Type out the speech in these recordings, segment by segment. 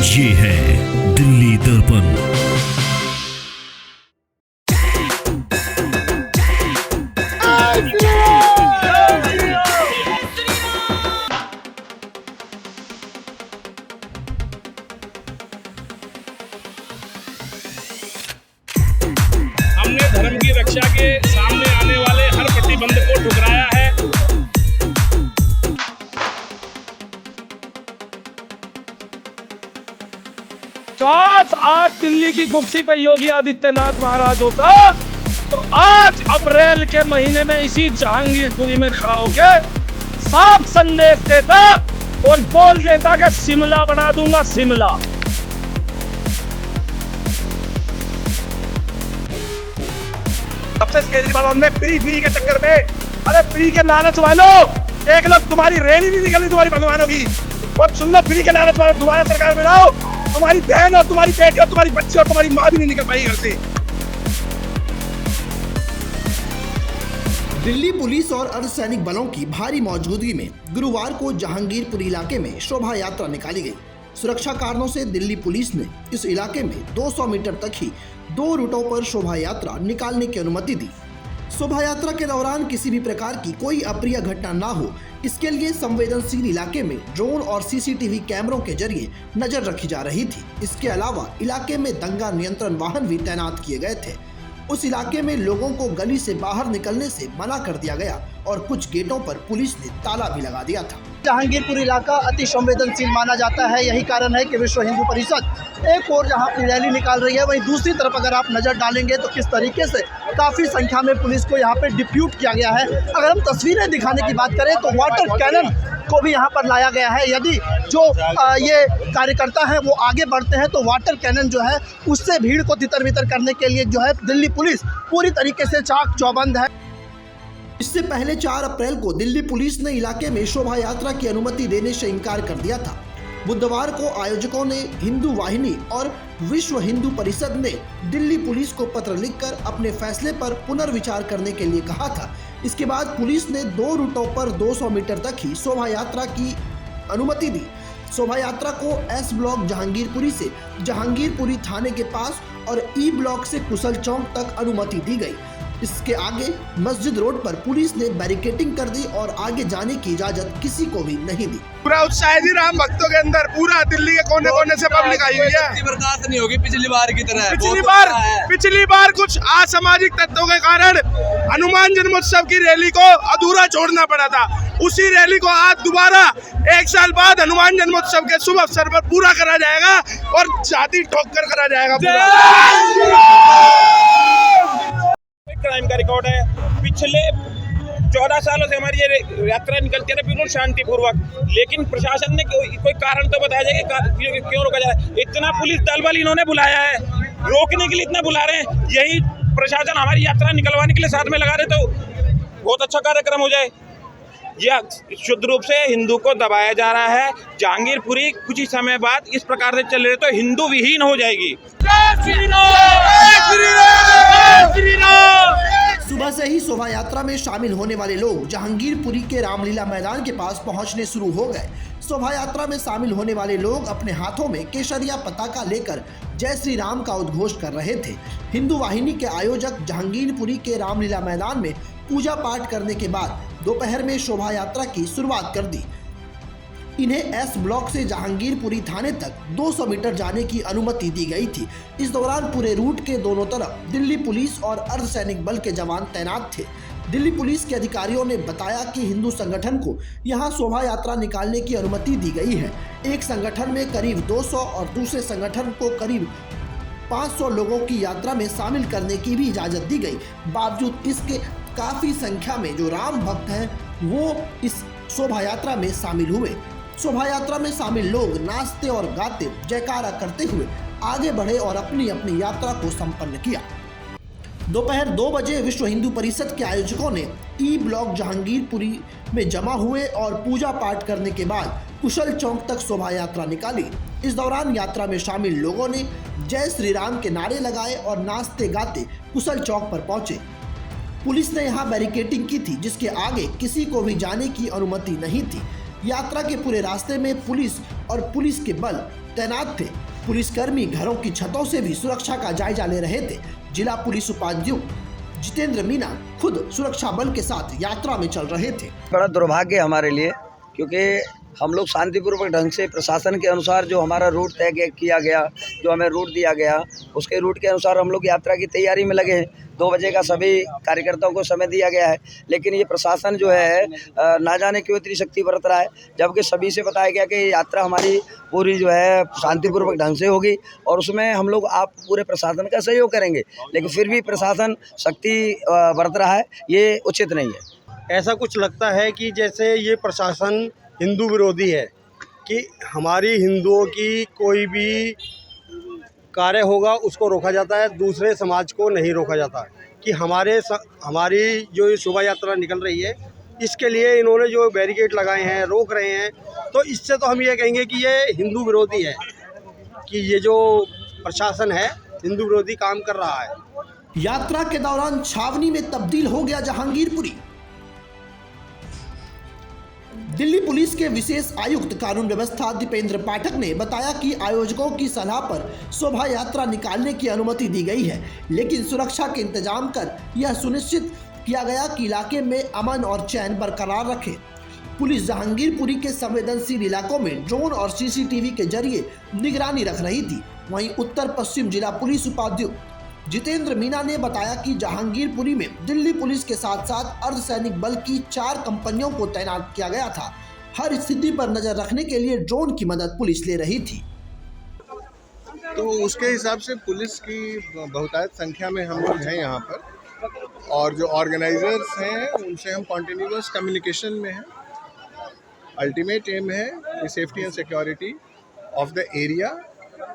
ये है दिल्ली दर्पण। हमने धर्म की रक्षा के सामने आने वाले हर प्रतिबंध को ठुकराया है। आज दिल्ली की कुर्सी पे योगी आदित्यनाथ महाराज होता तो आज अप्रैल के महीने में इसी जहांगीरपुरी में खड़ा होकर साफ संदेश देता और बोल देता कि शिमला बना दूंगा शिमला। सबसे केजरीवाल ने फ्री के चक्कर में, अरे फ्री के लालच वालों, एक लोग तुम्हारी रैली नहीं निकली तुम्हारी भगवानों की, और सुन लो फ्री के लालच वालों तुम्हारा सरकार में रहो, तुम्हारी बहन और तुम्हारी बेटी और तुम्हारी बच्ची और तुम्हारी माँ भी नहीं निकल पाई घर से। दिल्ली पुलिस और अर्धसैनिक बलों की भारी मौजूदगी में गुरुवार को जहांगीरपुर इलाके में शोभा यात्रा निकाली गई। सुरक्षा कारणों से दिल्ली पुलिस ने इस इलाके में 200 मीटर तक ही 2 रूटों पर शोभा यात्रा निकालने की अनुमति दी। शोभा यात्रा के दौरान किसी भी प्रकार की कोई अप्रिय घटना ना हो, इसके लिए संवेदनशील इलाके में ड्रोन और सीसीटीवी कैमरों के जरिए नजर रखी जा रही थी। इसके अलावा इलाके में दंगा नियंत्रण वाहन भी तैनात किए गए थे। उस इलाके में लोगों को गली से बाहर निकलने से मना कर दिया गया और कुछ गेटों पर पुलिस ने ताला भी लगा दिया था। जहांगीरपुर इलाका अति संवेदनशील माना जाता है। यही कारण है कि विश्व हिंदू परिषद एक और जहां अपनी रैली निकाल रही है, वहीं दूसरी तरफ अगर आप नज़र डालेंगे तो किस तरीके से काफ़ी संख्या में पुलिस को यहां पे डिप्यूट किया गया है। अगर हम तस्वीरें दिखाने की बात करें तो वाटर कैनन को भी यहां पर लाया गया है। यदि जो ये कार्यकर्ता हैं वो आगे बढ़ते हैं तो वाटर कैनन जो है उससे भीड़ को तितर बितर करने के लिए जो है दिल्ली पुलिस पूरी तरीके से चाक चौबंद है। इससे पहले 4 अप्रैल को दिल्ली पुलिस ने इलाके में शोभा यात्रा की अनुमति देने से इनकार कर दिया था। बुधवार को आयोजकों ने हिंदू वाहिनी और विश्व हिंदू परिषद ने दिल्ली पुलिस को पत्र लिखकर अपने फैसले पर पुनर्विचार करने के लिए कहा था। इसके बाद पुलिस ने 2 रूटों पर 200 मीटर तक ही शोभा यात्रा की अनुमति दी। शोभा यात्रा को एस ब्लॉक जहांगीरपुरी से जहांगीरपुरी थाने के पास और ई ब्लॉक से कुशल चौक तक अनुमति दी गई। इसके आगे मस्जिद रोड पर पुलिस ने बैरिकेडिंग कर दी और आगे जाने की इजाजत किसी को भी नहीं दी। पूरा उत्साह है राम भक्तों के अंदर, पूरा दिल्ली के कोने कोने से पब्लिक आई हुई है। बर्दाश्त नहीं होगी पिछली बार की तरह। पिछली बार कुछ असामाजिक तत्वों के कारण हनुमान जन्मोत्सव की रैली को अधूरा छोड़ना पड़ा था। उसी रैली को आज दोबारा 1 साल बाद हनुमान जन्मोत्सव के शुभ अवसर पर पूरा करा जाएगा और छाती ठोक कर करा जाएगा। क्राइम का रिकॉर्ड है। पिछले 14 सालों से हमारी ये यात्रा निकलती है बिल्कुल शांतिपूर्वक, लेकिन प्रशासन ने कोई कारण तो बताया जाए कि क्यों रोका जा रहा है। इतना पुलिस दल बल इन्होंने बुलाया है, रोकने के लिए इतना बुला रहे हैं। यही प्रशासन हमारी यात्रा निकलवाने के लिए साथ में लगा रहे तो बहुत अच्छा कार्यक्रम हो जाए। यह शुद्ध रूप से हिंदू को दबाया जा रहा है। जहांगीरपुरी कुछ ही समय बाद इस प्रकार से चल रहे तो हिंदू विहीन हो जाएगी। सुबह से ही शोभा यात्रा में शामिल होने वाले लोग जहांगीरपुरी के रामलीला मैदान के पास पहुंचने शुरू हो गए। शोभा यात्रा में शामिल होने वाले लोग अपने हाथों में केसरिया पताका लेकर जय श्री राम का उद्घोष कर रहे थे। हिंदू वाहिनी के आयोजक जहांगीरपुरी के रामलीला मैदान में पूजा पाठ करने के बाद दोपहर में शोभा यात्रा की शुरुआत कर दी। इन्हें एस ब्लॉक से जहांगीरपुरी थाने तक 200 मीटर जाने की अनुमति दी गई थी। इस दौरान पूरे रूट के दोनों तरफ दिल्ली पुलिस और अर्धसैनिक बल के जवान तैनात थे। दिल्ली पुलिस के अधिकारियों ने बताया कि हिंदू संगठन को यहां शोभा यात्रा निकालने की अनुमति दी गई है। एक संगठन में करीब 200 और दूसरे संगठन को करीब 500 लोगों की यात्रा में शामिल करने की भी इजाजत दी गई। बावजूद इसके काफी संख्या में जो राम भक्त हैं वो इस शोभा यात्रा में शामिल हुए। शोभा यात्रा में शामिल लोग नाचते और गाते जयकारा करते हुए आगे बढ़े और अपनी अपनी यात्रा को संपन्न किया। दोपहर 2 बजे विश्व हिंदू परिषद के आयोजकों ने ई ब्लॉक जहांगीरपुरी में जमा हुए और पूजा पाठ करने के बाद कुशल चौक तक शोभा यात्रा निकाली। इस दौरान यात्रा में शामिल लोगों ने जय श्री राम के नारे लगाए और नाचते गाते कुशल चौक पर पहुंचे। पुलिस ने यहां बैरिकेडिंग की थी, जिसके आगे किसी को भी जाने की अनुमति नहीं थी। यात्रा के पूरे रास्ते में पुलिस और पुलिस के बल तैनात थे। पुलिसकर्मी घरों की छतों से भी सुरक्षा का जायजा ले रहे थे। जिला पुलिस उपाध्यक्ष जितेंद्र मीना खुद सुरक्षा बल के साथ यात्रा में चल रहे थे। बड़ा दुर्भाग्य हमारे लिए, क्योंकि हम लोग शांतिपूर्वक ढंग से प्रशासन के अनुसार जो हमारा रूट तय किया गया, जो हमें रूट दिया गया, उसके रूट के अनुसार हम लोग यात्रा की तैयारी में लगे हैं। 2 बजे का सभी कार्यकर्ताओं को समय दिया गया है, लेकिन ये प्रशासन जो है ना जाने क्यों इतनी शक्ति बरत रहा है, जबकि सभी से बताया गया कि यात्रा हमारी पूरी जो है शांतिपूर्वक ढंग से होगी और उसमें हम लोग आप पूरे प्रशासन का सहयोग करेंगे, लेकिन फिर भी प्रशासन शक्ति बरत रहा है, ये उचित नहीं है। ऐसा कुछ लगता है कि जैसे ये प्रशासन हिंदू विरोधी है, कि हमारी हिंदुओं की कोई भी कार्य होगा उसको रोका जाता है, दूसरे समाज को नहीं रोका जाता। कि हमारी जो ये शोभा यात्रा निकल रही है, इसके लिए इन्होंने जो बैरिकेड लगाए हैं, रोक रहे हैं, तो इससे तो हम ये कहेंगे कि ये हिंदू विरोधी है, कि ये जो प्रशासन है हिंदू विरोधी काम कर रहा है। यात्रा के दौरान छावनी में तब्दील हो गया जहांगीरपुरी। दिल्ली पुलिस के विशेष आयुक्त कानून व्यवस्था दीपेंद्र पाठक ने बताया कि आयोजकों की सलाह पर शोभा यात्रा निकालने की अनुमति दी गई है, लेकिन सुरक्षा के इंतजाम कर यह सुनिश्चित किया गया कि इलाके में अमन और चैन बरकरार रखे। पुलिस जहांगीरपुरी के संवेदनशील इलाकों में ड्रोन और सीसीटीवी के जरिए निगरानी रख रही थी। वहीं उत्तर पश्चिम जिला पुलिस उपाध्यक्ष जितेंद्र मीना ने बताया कि जहांगीरपुरी में दिल्ली पुलिस के साथ साथ अर्धसैनिक बल की 4 कंपनियों को तैनात किया गया था। हर स्थिति पर नजर रखने के लिए ड्रोन की मदद पुलिस ले रही थी। तो उसके हिसाब से पुलिस की बहुतायत संख्या में हम लोग हैं यहाँ पर, और जो ऑर्गेनाइजर्स हैं उनसे हम कॉन्टिन्यूअस कम्युनिकेशन में हैं। अल्टीमेट एम है कि safety and security of the area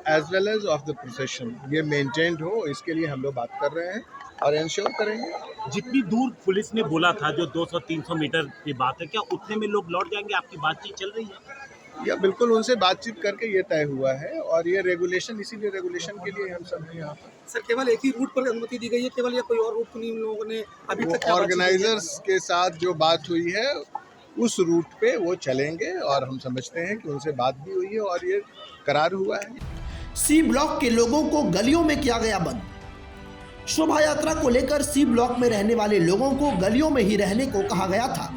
as well as of the procession ये मेंटेन्ड हो, इसके लिए हम लोग बात कर रहे हैं और इंश्योर करेंगे। जितनी दूर पुलिस ने बोला था, जो 200-300 मीटर की बात है, क्या उतने में लोग लौट जाएंगे? आपकी बातचीत चल रही है? या बिल्कुल उनसे बातचीत करके ये तय हुआ है, और ये रेगुलेशन, इसीलिए रेगुलेशन के लिए हम सब हैं यहाँ पर। सर, केवल एक ही रूट पर अनुमति दी गई है केवल, या कोई और रूट नहीं उन लोगों ने अभी तक? ऑर्गेनाइजर्स के साथ जो बात हुई है उस रूट पे वो चलेंगे, और हम समझते हैं कि उनसे बात भी हुई है और ये करार हुआ है। सी ब्लॉक के लोगों को गलियों में किया गया बंद। शोभा यात्रा को लेकर सी ब्लॉक में रहने वाले लोगों को गलियों में ही रहने को कहा गया था।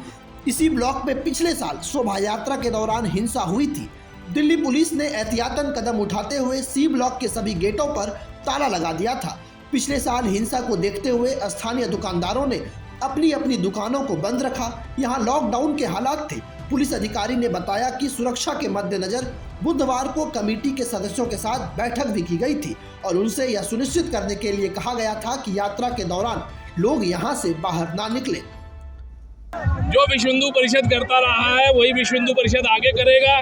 इसी ब्लॉक में पिछले साल शोभा यात्रा के दौरान हिंसा हुई थी। दिल्ली पुलिस ने एहतियातन कदम उठाते हुए सी ब्लॉक के सभी गेटों पर ताला लगा दिया था। पिछले साल हिंसा को देखते हुए स्थानीय दुकानदारों ने अपनी अपनी दुकानों को बंद रखा। यहाँ लॉकडाउन के हालात थे। पुलिस अधिकारी ने बताया कि सुरक्षा के मद्देनजर बुधवार को कमेटी के सदस्यों के साथ बैठक भी की गई थी और उनसे यह सुनिश्चित करने के लिए कहा गया था कि यात्रा के दौरान लोग यहां से बाहर ना निकले। जो विश्व हिंदू परिषद करता रहा है वही विश्व हिंदू परिषद आगे करेगा।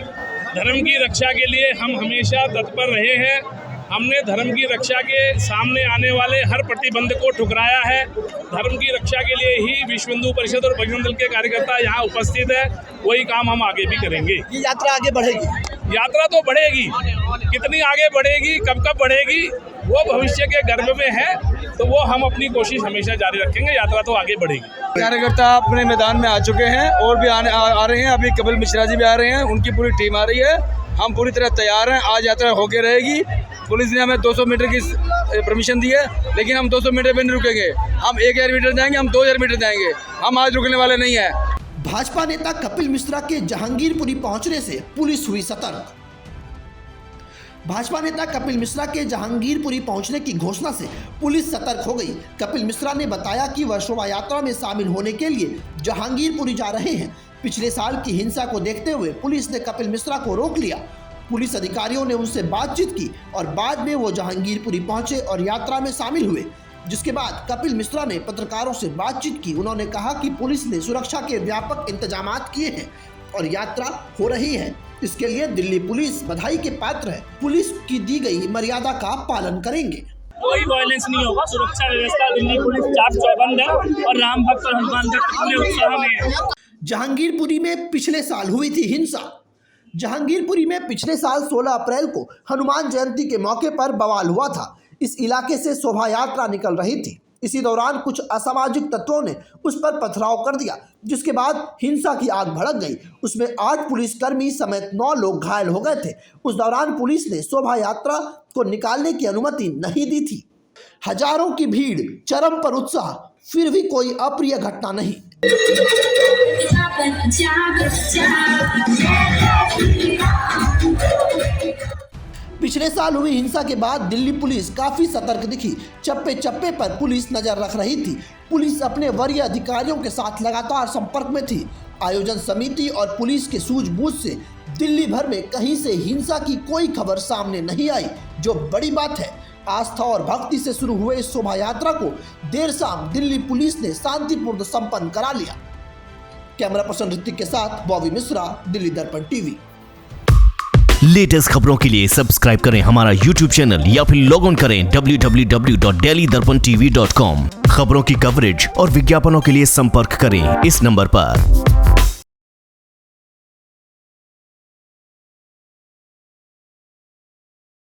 धर्म की रक्षा के लिए हम हमेशा तत्पर रहे हैं। हमने धर्म की रक्षा के सामने आने वाले हर प्रतिबंध को ठुकराया है। धर्म की रक्षा के लिए ही विश्व हिंदू परिषद और बजरंग दल के कार्यकर्ता यहाँ उपस्थित है। वही काम हम आगे भी करेंगे। ये यात्रा आगे बढ़ेगी? यात्रा तो बढ़ेगी, कितनी आगे बढ़ेगी, कब कब बढ़ेगी, वो भविष्य के गर्भ में है, तो वो हम अपनी कोशिश हमेशा जारी रखेंगे। यात्रा तो आगे बढ़ेगी। कार्यकर्ता अपने मैदान में आ चुके हैं और भी आ रहे हैं। अभी कपिल मिश्रा जी भी आ रहे हैं, उनकी पूरी टीम आ रही है। हम पूरी तरह तैयार हैं। आज यात्रा होके रहेगी। पुलिस ने हमें 200 मीटर की परमिशन दी है, लेकिन हम 200 मीटर पे नहीं रुकेंगे। हम 1000 मीटर जाएंगे, हम 2000 मीटर जाएंगे। हम आज रुकने वाले नहीं हैं। भाजपा नेता कपिल मिश्रा के जहांगीरपुरी पहुंचने से पुलिस हुई सतर्क। भाजपा नेता कपिल मिश्रा के जहांगीरपुरी पहुंचने की घोषणा से पुलिस सतर्क हो गई। कपिल मिश्रा ने बताया कि वह शोभा यात्रा में शामिल होने के लिए जहांगीरपुरी जा रहे हैं। पिछले साल की हिंसा को देखते हुए पुलिस ने कपिल मिश्रा को रोक लिया। पुलिस अधिकारियों ने उनसे बातचीत की और बाद में वो जहांगीरपुरी पहुंचे और यात्रा में शामिल हुए, जिसके बाद कपिल मिश्रा ने पत्रकारों से बातचीत की। उन्होंने कहा कि पुलिस ने सुरक्षा के व्यापक इंतजाम किए हैं और यात्रा हो रही है, इसके लिए दिल्ली पुलिस बधाई के पात्र है। पुलिस की दी गई मर्यादा का पालन करेंगे। कोई वायलेंस नहीं होगा। सुरक्षा व्यवस्था दिल्ली पुलिस चाक चौबंद है और राम भक्त और हनुमान भक्त पूरे उत्साह में है। जहांगीरपुरी में पिछले साल हुई थी हिंसा। जहांगीरपुरी में पिछले साल 16 अप्रैल को हनुमान जयंती के मौके पर बवाल हुआ था। इस इलाके से शोभा यात्रा निकल रही थी। इसी दौरान कुछ असामाजिक तत्वों ने उस पर पथराव कर दिया, जिसके बाद हिंसा की आग भड़क गई। उसमें 8 पुलिसकर्मी समेत 9 लोग घायल हो गए थे। उस दौरान पुलिस ने शोभा यात्रा को निकालने की अनुमति नहीं दी थी। हजारों की भीड़, चरम पर उत्साह, फिर भी कोई अप्रिय घटना नहीं। पिछले साल हुई हिंसा के बाद दिल्ली पुलिस काफी सतर्क दिखी। चप्पे चप्पे पर पुलिस नजर रख रही थी। पुलिस अपने वरीय अधिकारियों के साथ लगातार संपर्क में थी। आयोजन समिति और पुलिस के सूझबूझ से दिल्ली भर में कहीं से हिंसा की कोई खबर सामने नहीं आई, जो बड़ी बात है। आस्था और भक्ति से शुरू हुए इस शोभा यात्रा को देर शाम दिल्ली पुलिस ने शांतिपूर्ण संपन्न करा लिया। कैमरा पर्सन ऋतिक के साथ बॉबी मिश्रा, दिल्ली दर्पण टीवी। लेटेस्ट खबरों के लिए सब्सक्राइब करें हमारा YouTube चैनल या फिर लॉग इन करें www.delhidarpantv.com। खबरों की कवरेज और विज्ञापनों के लिए संपर्क करें इस नंबर पर।